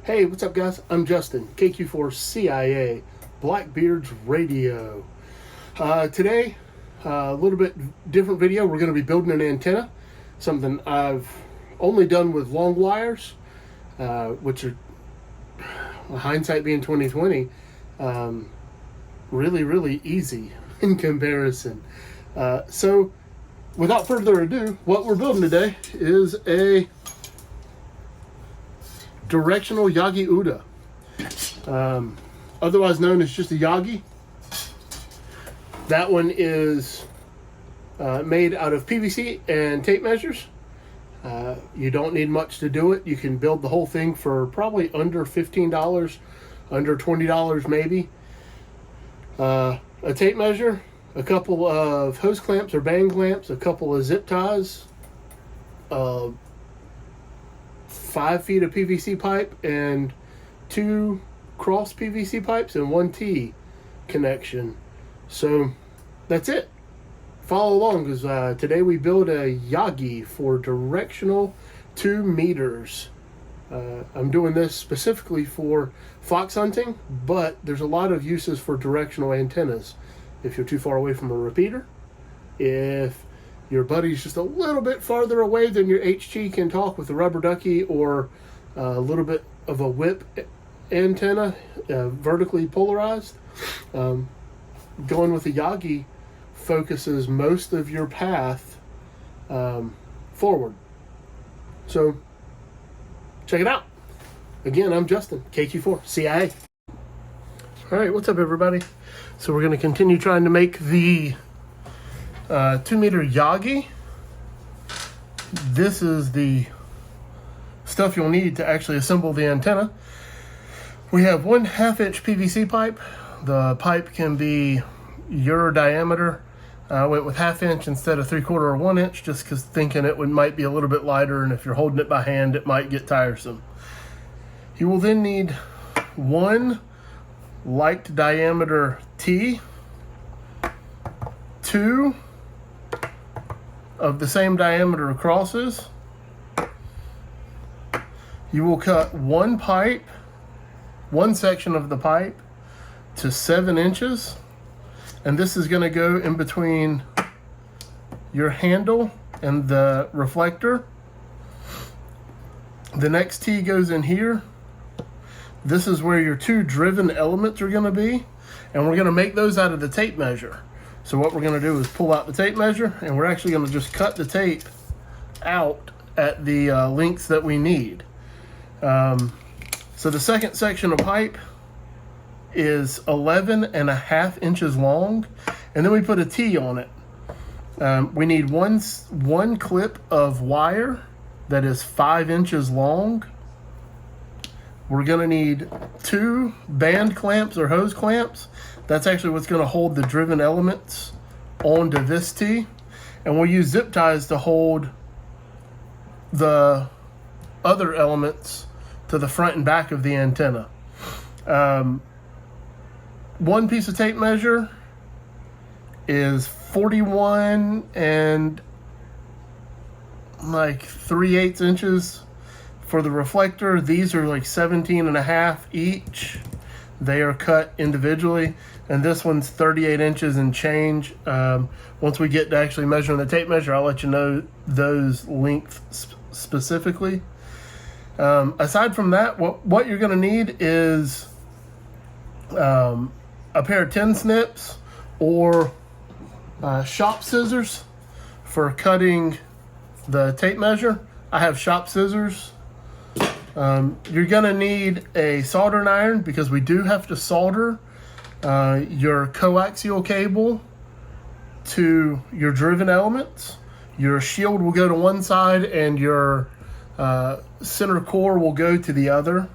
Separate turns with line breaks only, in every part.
Hey, what's up, guys? I'm Justin, KQ4CIA, Blackbeard's Radio. Today, a little bit different video. We're going to be building an antenna, something I've only done with long wires, which are, hindsight being 2020, really easy in comparison. So, without further ado, what we're building today is a Directional Yagi Uda, otherwise known as just a Yagi. That one is made out of PVC and tape measures. You don't need much to do it. You can build the whole thing for probably under $15, under $20 maybe. A tape measure, a couple of hose clamps or bang clamps, a couple of zip ties, 5 feet of PVC pipe and 2 cross PVC pipes and 1 T connection. So that's it. Follow along, because today we build a Yagi for directional 2 meters. I'm doing this specifically for fox hunting, but there's a lot of uses for directional antennas. If you're too far away from a repeater, if your buddy's just a little bit farther away than your HT can talk with a rubber ducky, or a little bit of a whip antenna, vertically polarized, going with a Yagi focuses most of your path forward. So check it out. Again, I'm Justin, KQ4CIA. All right, what's up, everybody? So we're going to continue trying to make the 2-meter Yagi. This is the stuff you'll need to actually assemble the antenna. We have 1/2 inch PVC pipe. The pipe can be your diameter. I went with 1/2 inch instead of 3/4 or 1 inch, just because thinking it might be a little bit lighter, and if you're holding it by hand, it might get tiresome. You will then need 1 light diameter T, 2 of the same diameter crosses. You will cut 1 pipe, 1 section of the pipe to 7 inches, and this is going to go in between your handle and the reflector. The next T goes in here. This is where your 2 driven elements are going to be, and we're going to make those out of the tape measure. So what we're going to do is pull out the tape measure, and we're actually going to just cut the tape out at the lengths that we need. So the second section of pipe is 11.5 inches long, and then we put a T on it. We need one clip of wire that is 5 inches long. We're going to need 2 band clamps or hose clamps. That's actually what's going to hold the driven elements onto this T. And we'll use zip ties to hold the other elements to the front and back of the antenna. 1 piece of tape measure is 41 and 3/8 inches for the reflector. These are 17.5 each. They are cut individually, and this one's 38 inches and change. Once we get to actually measuring the tape measure, I'll let you know those lengths specifically. Aside from that, what you're going to need is a pair of tin snips or shop scissors for cutting the tape measure. I have shop scissors. You're going to need a soldering iron, because we do have to solder your coaxial cable to your driven elements. Your shield will go to one side and your center core will go to the other,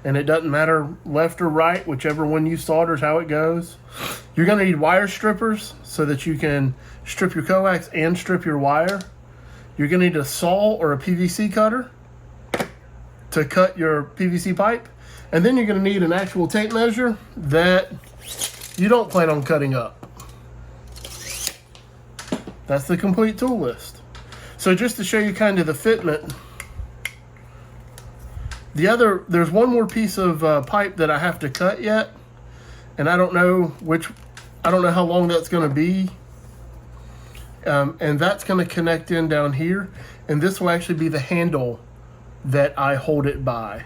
and it doesn't matter left or right, whichever one you solder is how it goes. You're going to need wire strippers so that you can strip your coax and strip your wire. You're going to need a saw or a PVC cutter to cut your PVC pipe, and then you're going to need an actual tape measure that you don't plan on cutting up. That's the complete tool list. So just to show you kind of the fitment, There's one more piece of pipe that I have to cut yet, and I don't know how long that's going to be. And that's going to connect in down here, and this will actually be the handle that I hold it by.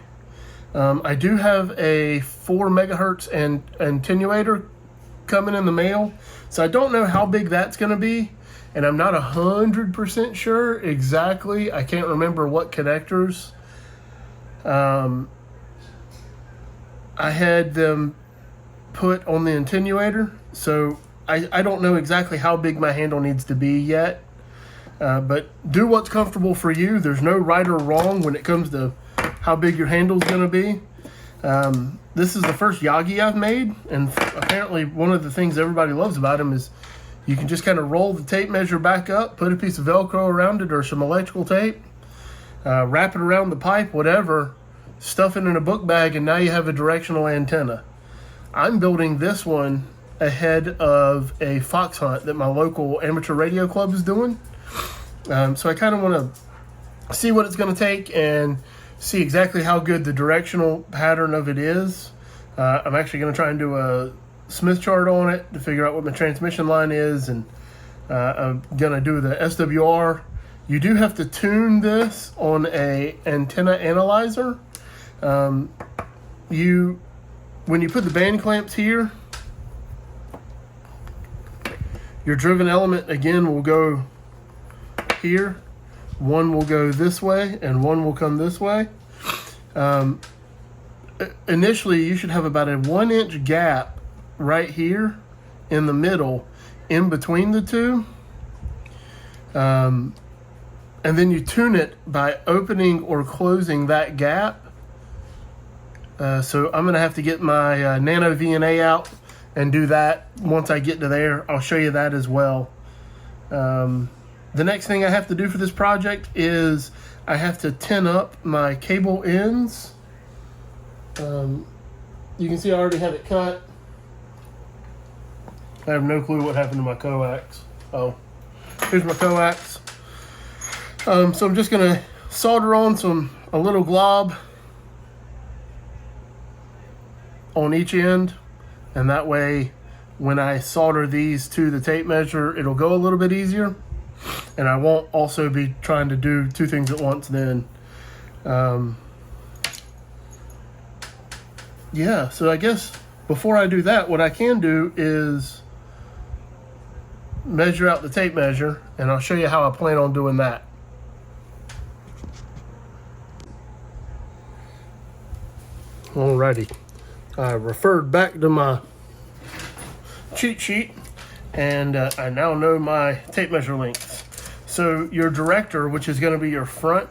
I do have a 4 megahertz attenuator coming in the mail, so I don't know how big that's going to be, and I'm not 100% sure exactly. I can't remember what connectors I had them put on the attenuator, so I don't know exactly how big my handle needs to be yet. But do what's comfortable for you. There's no right or wrong when it comes to how big your handle's going to be. This is the first Yagi I've made, and apparently one of the things everybody loves about them is you can just kind of roll the tape measure back up, put a piece of Velcro around it or some electrical tape, wrap it around the pipe, whatever, stuff it in a book bag, and now you have a directional antenna. I'm building this one ahead of a fox hunt that my local amateur radio club is doing. So I kind of want to see what it's going to take and see exactly how good the directional pattern of it is. I'm actually going to try and do a Smith chart on it to figure out what my transmission line is, and I'm going to do the SWR. You do have to tune this on a antenna analyzer. When you put the band clamps here, your driven element again will go here. One will go this way and one will come this way. Initially, you should have about a 1-inch gap right here in the middle in between the two. And then you tune it by opening or closing that gap. So I'm going to have to get my Nano VNA out and do that. Once I get to there, I'll show you that as well. The next thing I have to do for this project is I have to tin up my cable ends. You can see I already have it cut. I have no clue what happened to my coax. Oh, here's my coax. So I'm just going to solder on a little glob on each end, and that way when I solder these to the tape measure, it'll go a little bit easier, and I won't also be trying to do two things at once then. Yeah, so I guess before I do that, what I can do is measure out the tape measure, and I'll show you how I plan on doing that. Alrighty, I referred back to my cheat sheet, and I now know my tape measure lengths. So your director, which is going to be your front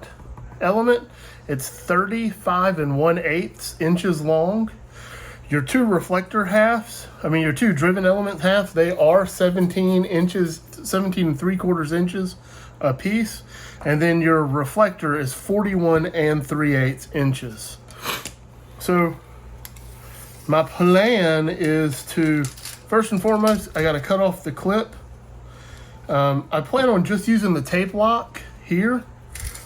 element, it's 35 1/8 inches long. Your two reflector halves, your two driven element halves, they are 17 3/4 inches a piece, and then your reflector is 41 3/8 inches. So my plan is to, first and foremost, I got to cut off the clip. I plan on just using the tape lock here.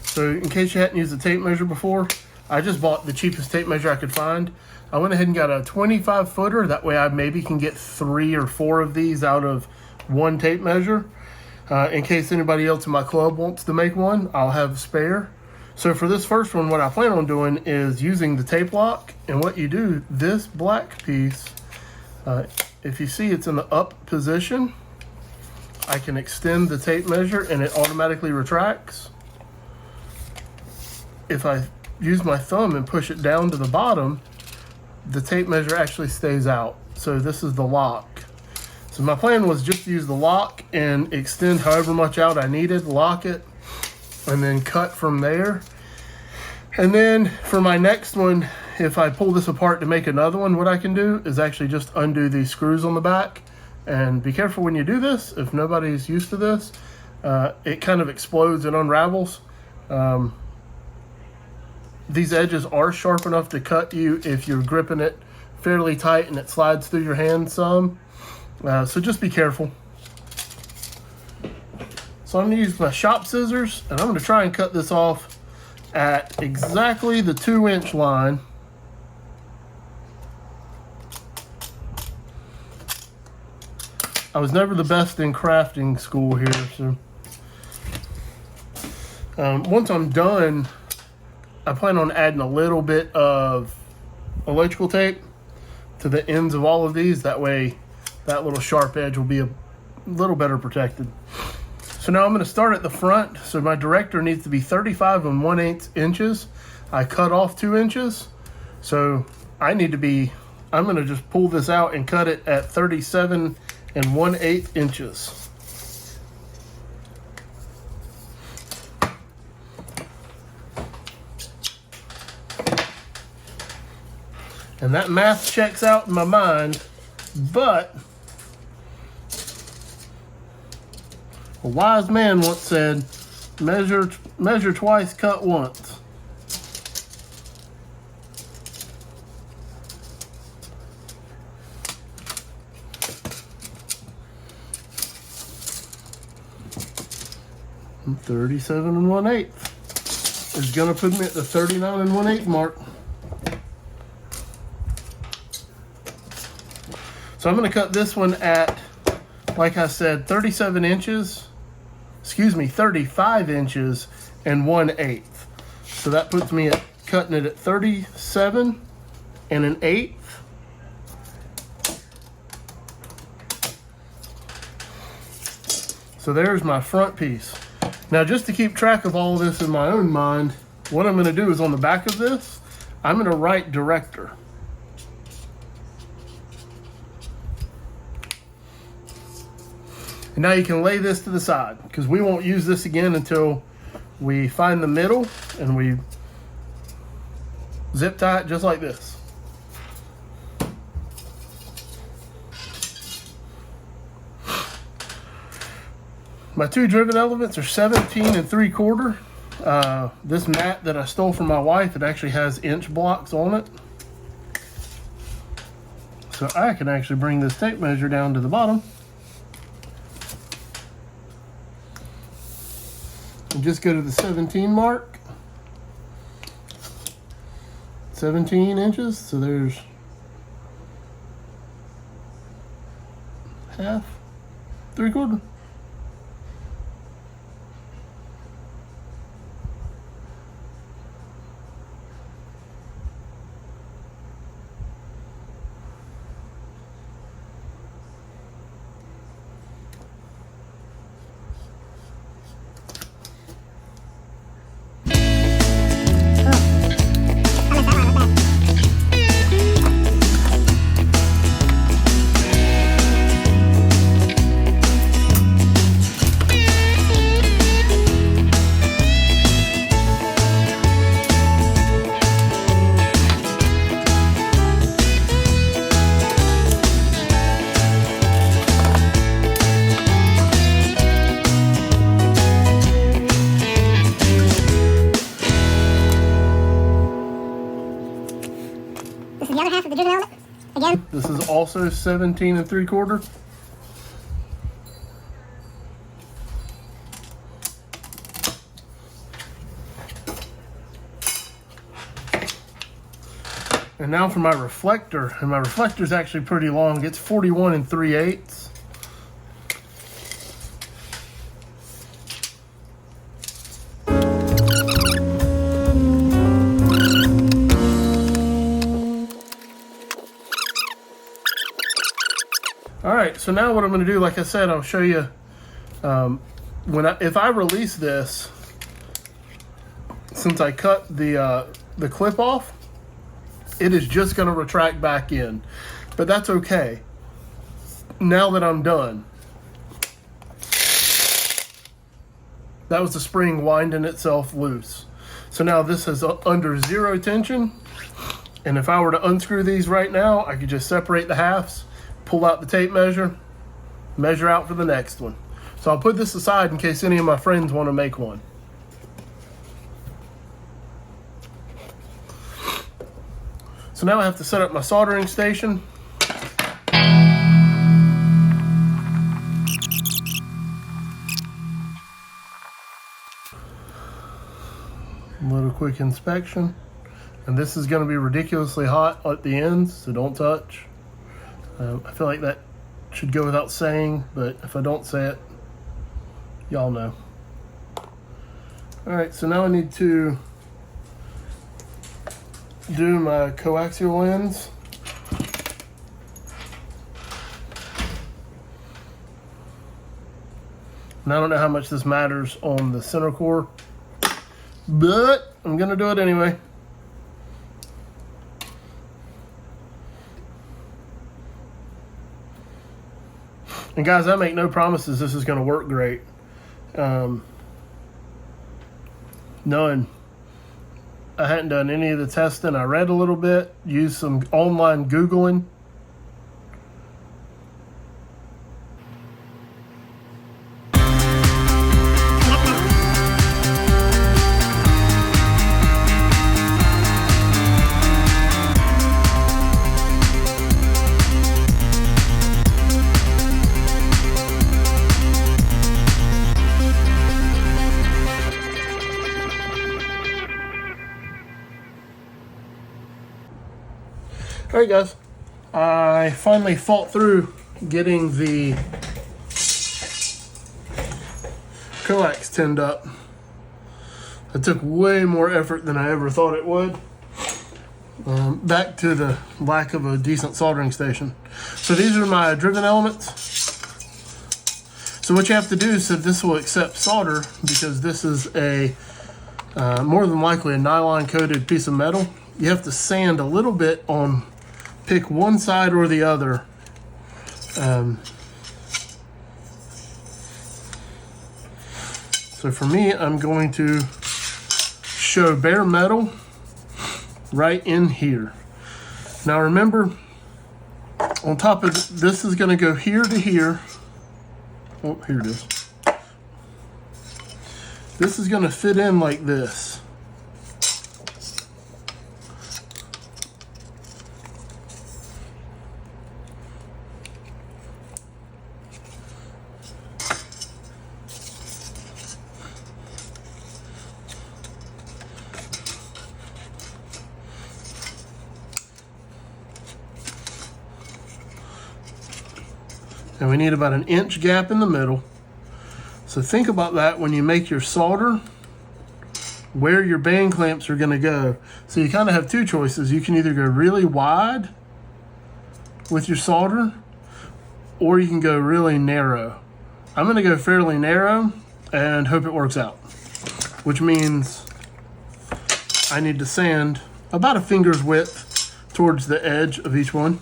So in case you hadn't used the tape measure before, I just bought the cheapest tape measure I could find. I went ahead and got a 25 footer. That way I maybe can get 3 or 4 of these out of one tape measure. In case anybody else in my club wants to make one, I'll have a spare. So for this first one, what I plan on doing is using the tape lock. And what you do, this black piece, if you see it's in the up position, I can extend the tape measure and it automatically retracts. If I use my thumb and push it down to the bottom, the tape measure actually stays out. So this is the lock. So my plan was just to use the lock and extend however much out I needed, lock it, and then cut from there. And then for my next one, if I pull this apart to make another one, what I can do is actually just undo these screws on the back. And be careful when you do this. If nobody's used to this, it kind of explodes and unravels. These edges are sharp enough to cut you if you're gripping it fairly tight and it slides through your hand some. So just be careful. So I'm going to use my shop scissors, and I'm going to try and cut this off at exactly the 2-inch line. I was never the best in crafting school here, so once I'm done, I plan on adding a little bit of electrical tape to the ends of all of these. That way that little sharp edge will be a little better protected. So now I'm going to start at the front. So my director needs to be 35 1/8 inches. I cut off 2 inches. So I'm going to just pull this out and cut it at 37 1/8 inches. And that math checks out in my mind, but a wise man once said, measure twice, cut once. And 37 1/8 is gonna put me at the 39 1/8 mark. So I'm going to cut this one at, like I said, 35 inches and 1/8. So that puts me at cutting it at 37 1/8. So there's my front piece. Now, just to keep track of all of this in my own mind, what I'm going to do is on the back of this, I'm going to write director. And now you can lay this to the side because we won't use this again until we find the middle and we zip tie it just like this. My 2 driven elements are 17 3/4. This mat that I stole from my wife, it actually has inch blocks on it. So I can actually bring this tape measure down to the bottom. And just go to the 17 mark. 17 inches, so there's half, 3/4.
This is the other half of the driven element. Again.
This is also 17 3/4. And now for my reflector, and my reflector is actually pretty long. It's 41 3/8. All right, so now what I'm going to do, like I said, I'll show you if I release this, since I cut the clip off, it is just going to retract back in, but that's okay. Now that I'm done, that was the spring winding itself loose. So now this is under 0 tension, and if I were to unscrew these right now, I could just separate the halves, pull out the tape measure, measure out for the next one. So I'll put this aside in case any of my friends want to make one. So now I have to set up my soldering station. A little quick inspection. And this is going to be ridiculously hot at the ends, so don't touch. I feel like that should go without saying, but if I don't say it, y'all know. Alright, so now I need to do my coaxial ends. And I don't know how much this matters on the center core, but I'm going to do it anyway. And guys, I make no promises this is going to work great. None. I hadn't done any of the testing. I read a little bit, used some online Googling. Alright guys, I finally fought through getting the coax tinned up. It took way more effort than I ever thought it would. Back to the lack of a decent soldering station. So these are my driven elements. So what you have to do is that this will accept solder because this is a more than likely a nylon coated piece of metal. You have to sand a little bit on, pick one side or the other. So for me, I'm going to show bare metal right in here. Now remember, on top of this is going to go here to here. Oh, here it is. This is going to fit in like this. And we need about an inch gap in the middle. So think about that when you make your solder, where your band clamps are going to go. So you kind of have two choices. You can either go really wide with your solder, or you can go really narrow. I'm going to go fairly narrow and hope it works out, which means I need to sand about a finger's width towards the edge of each one.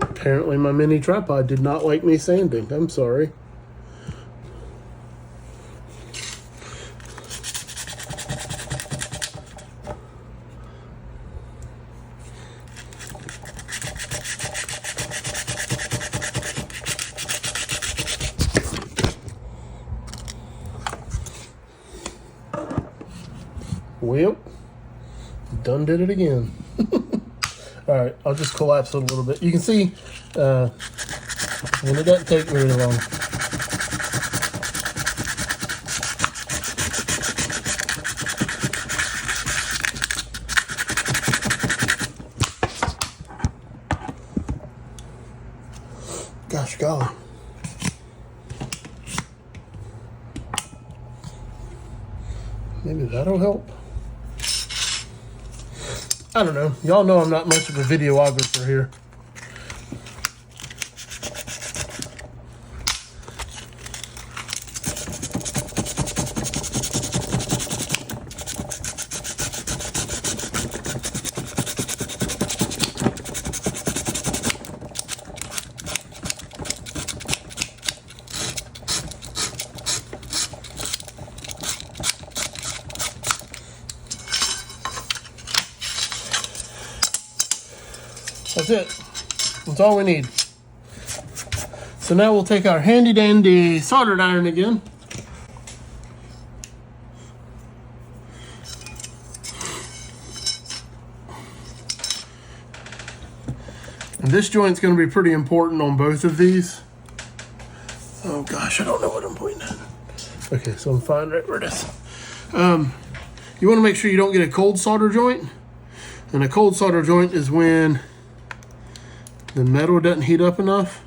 Apparently my mini tripod did not like me sanding. I'm sorry. Well, done did it again. All right, I'll just collapse it a little bit. You can see, and it doesn't take very long. Gosh golly. Maybe that'll help. I don't know. Y'all know I'm not much of a videographer here. That's it. That's all we need. So now we'll take our handy dandy soldering iron again. And This joint's going to be pretty important on both of these. Oh gosh, I don't know what I'm pointing at. Okay, so I'm fine right where it is. You want to make sure you don't get a cold solder joint. And a cold solder joint is when the metal doesn't heat up enough,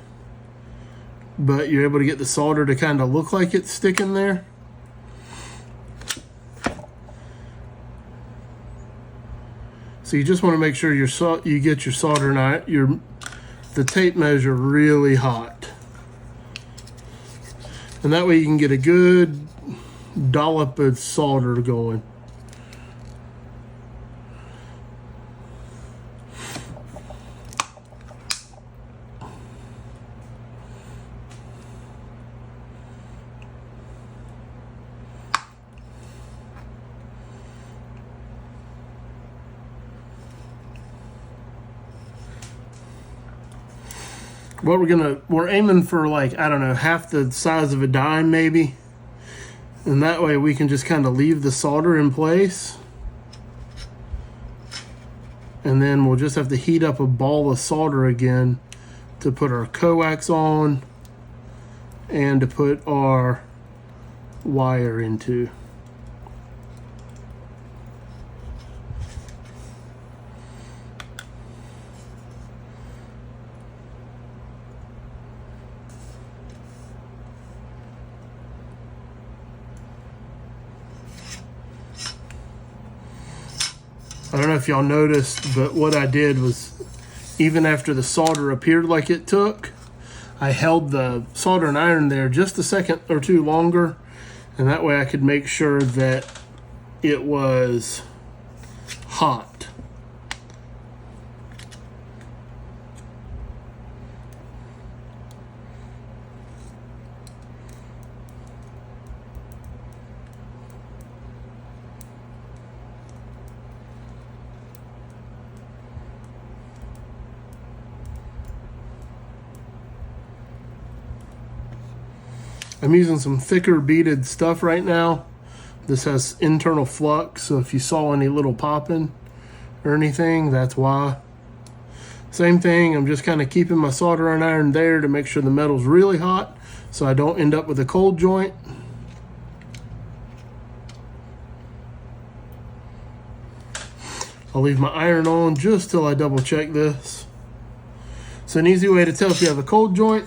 but you're able to get the solder to kind of look like it's sticking there. So you just want to make sure you get your solder the tape measure really hot. And that way you can get a good dollop of solder going. What we're aiming for, like, I don't know, half the size of a dime maybe. And that way we can just kind of leave the solder in place. And then we'll just have to heat up a ball of solder again to put our coax on and to put our wire into. I don't know if y'all noticed, but what I did was, even after the solder appeared like it took, I held the soldering iron there just a second or two longer, and that way I could make sure that it was hot. I'm using some thicker beaded stuff right now. This has internal flux, so if you saw any little popping or anything, that's why. Same thing, I'm just kind of keeping my soldering iron there to make sure the metal's really hot so I don't end up with a cold joint. I'll leave my iron on just till I double check this. So an easy way to tell if you have a cold joint,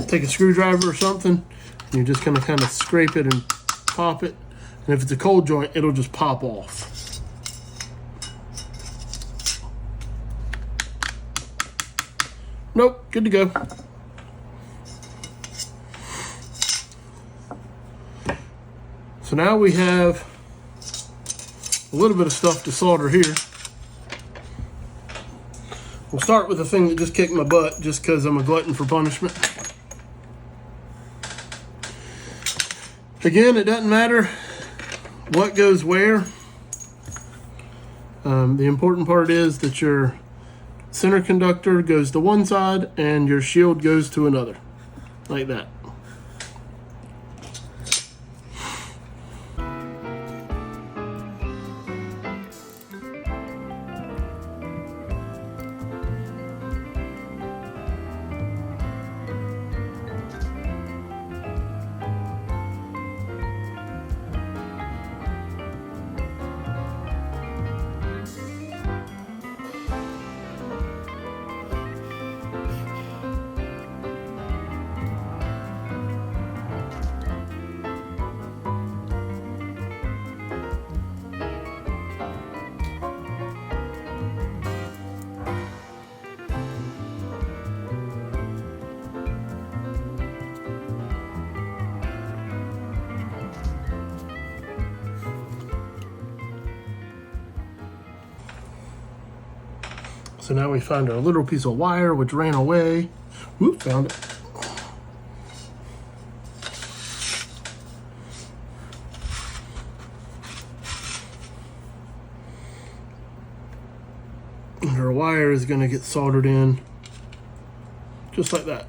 take a screwdriver or something, and you're just gonna kind of scrape it and pop it. And if it's a cold joint, it'll just pop off. Nope, good to go. So now we have a little bit of stuff to solder here. We'll start with the thing that just kicked my butt just because I'm a glutton for punishment. Again, it doesn't matter what goes where. The important part is that your center conductor goes to one side and your shield goes to another, like that. So now we find our little piece of wire which ran away. Whoop, found it. And our wire is going to get soldered in just like that.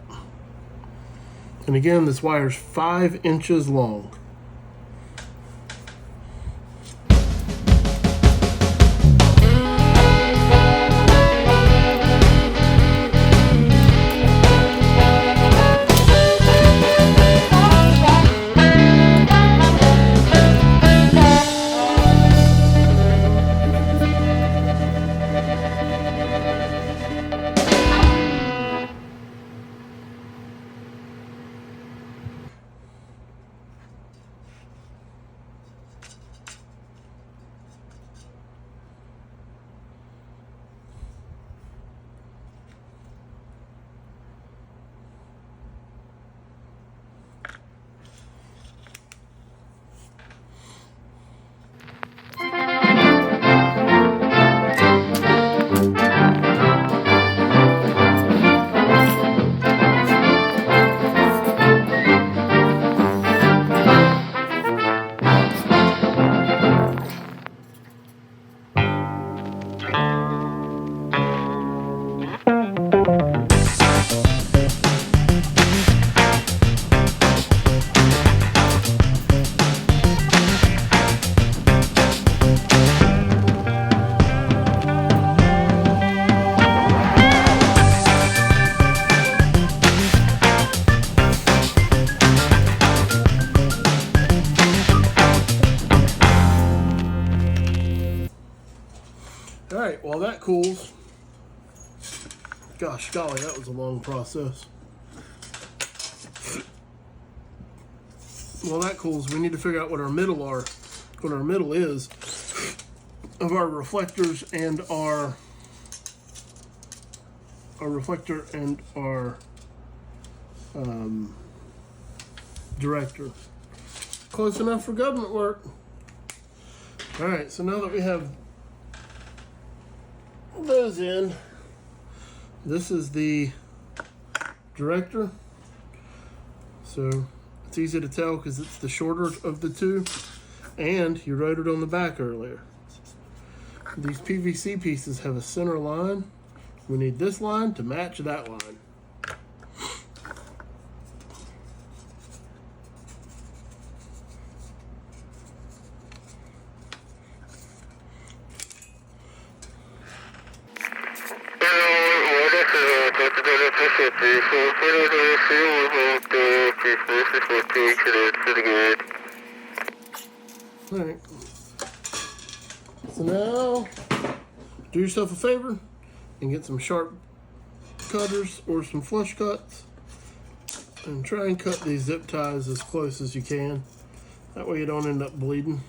And again, this wire is 5 inches long. All right, while that cools, gosh golly, that was a long process. While that cools, we need to figure out what our middle are, what our middle is of our reflectors and our reflector and our director. Close enough for government work. All right, so now that we have those in, this is the director. So it's easy to tell because it's the shorter of the two, and you wrote it on the back earlier. These PVC pieces have a center line. We need this line to match that line. All right. So now, do yourself a favor and get some sharp cutters or some flush cuts and try and cut these zip ties as close as you can. That way you don't end up bleeding.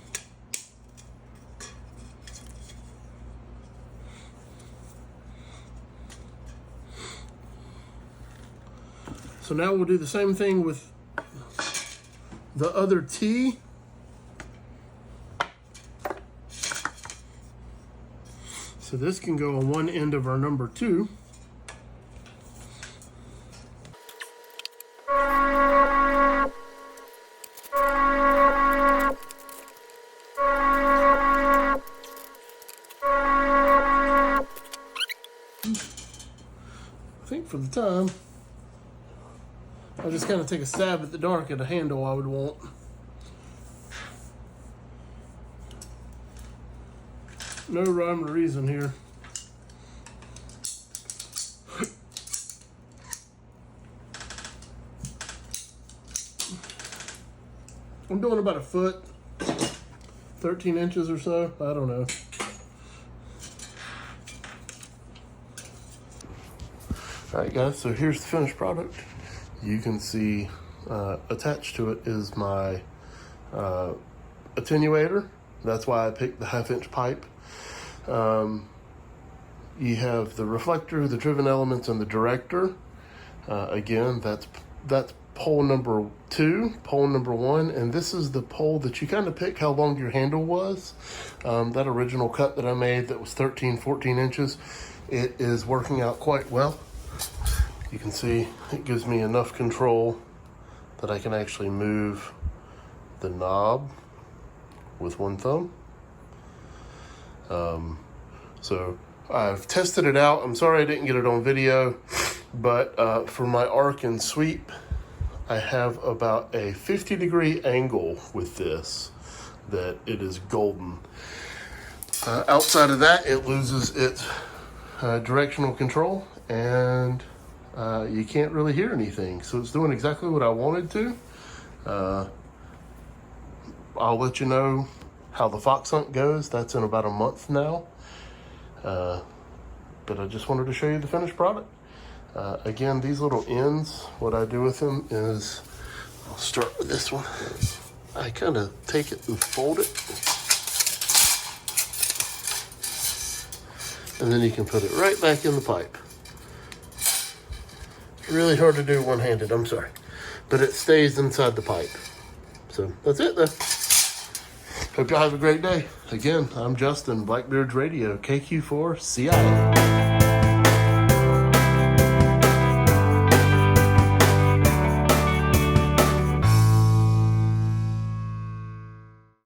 So now we'll do the same thing with the other T. So this can go on one end of our number 2. I think for the time, I'll just kind of take a stab at the dark at a handle I would want. No rhyme or reason here. I'm doing about a foot, 13 inches or so. I don't know. All right, guys, so here's the finished product. You can see attached to it is my attenuator. That's why I picked the 1/2-inch pipe. You have the reflector, the driven elements, and the director. Again, that's pole number 2, pole number 1, and this is the pole that you kind of pick how long your handle was. That original cut that I made that was 13, 14 inches, it is working out quite well. You can see it gives me enough control that I can actually move the knob with one thumb. So I've tested it out. I'm sorry I didn't get it on video, but for my arc and sweep, I have about a 50-degree angle with this that it is golden. Outside of that, it loses its directional control, and you can't really hear anything. So it's doing exactly what I wanted to. I'll let you know how the fox hunt goes. That's in about a month now. But I just wanted to show you the finished product. Again, these little ends, what I do with them is, I'll start with this one. I kind of take it and fold it. And then you can put it right back in the pipe. Really hard to do one-handed, I'm sorry. But it stays inside the pipe. So that's it though. Hope y'all have a great day. Again, I'm Justin, Blackbeard's Radio, KQ4, CI.